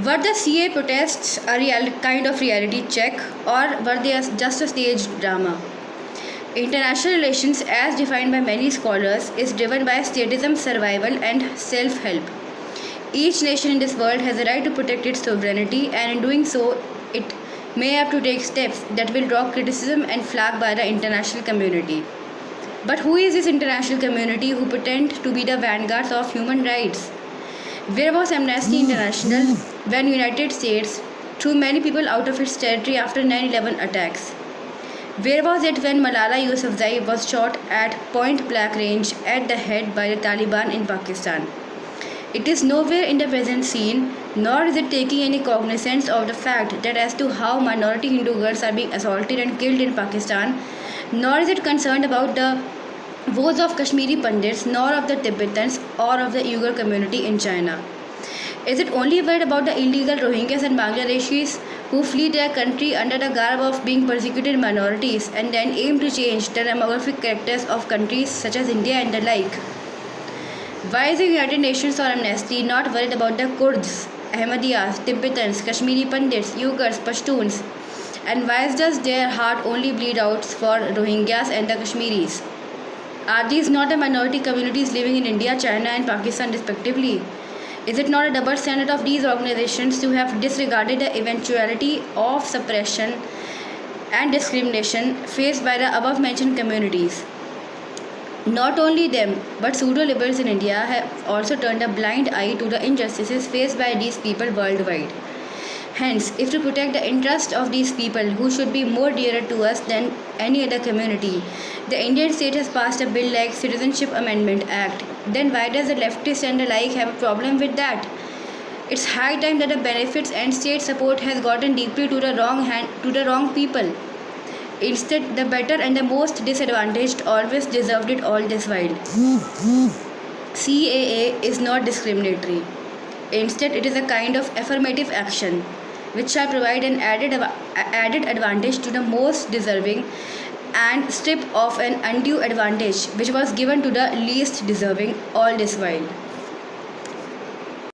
Were the CA protests a kind of reality check, or were they just a staged drama? International relations, as defined by many scholars, is driven by statism, survival, and self help. Each nation in this world has a right to protect its sovereignty, and in doing so, it may have to take steps that will draw criticism and flag by the international community. But who is this international community who pretend to be the vanguards of human rights? Where was Amnesty International when United States threw many people out of its territory after 9/11 attacks? Where was it when Malala Yousafzai was shot at point blank range at the head by the Taliban in Pakistan? It is nowhere in the present scene, nor is it taking any cognizance of the fact that as to how minority Hindu girls are being assaulted and killed in Pakistan, nor is it concerned about the woes of Kashmiri Pandits, nor of the Tibetans or of the Uyghur community in China. Is it only worried about the illegal Rohingyas and Bangladeshis who flee their country under the garb of being persecuted minorities and then aim to change the demographic characters of countries such as India and the like? Why is the United Nations or Amnesty not worried about the Kurds, Ahmadiyas, Tibetans, Kashmiri Pandits, Uyghurs, Pashtuns? And why does their heart only bleed out for Rohingyas and the Kashmiris? Are these not the minority communities living in India, China and Pakistan respectively? Is it not a double standard of these organizations to have disregarded the eventuality of suppression and discrimination faced by the above mentioned communities? Not only them, but pseudo-liberals in India have also turned a blind eye to the injustices faced by these people worldwide. Hence, if to protect the interest of these people who should be more dearer to us than any other community, the Indian state has passed a bill like Citizenship Amendment Act, then why does the leftists and the like have a problem with that? It's high time that the benefits and state support has gotten deeply to the wrong people. Instead, the better and the most disadvantaged always deserved it all this while. CAA is not discriminatory. Instead, it is a kind of affirmative action which shall provide an added advantage to the most deserving and strip off an undue advantage which was given to the least deserving all this while.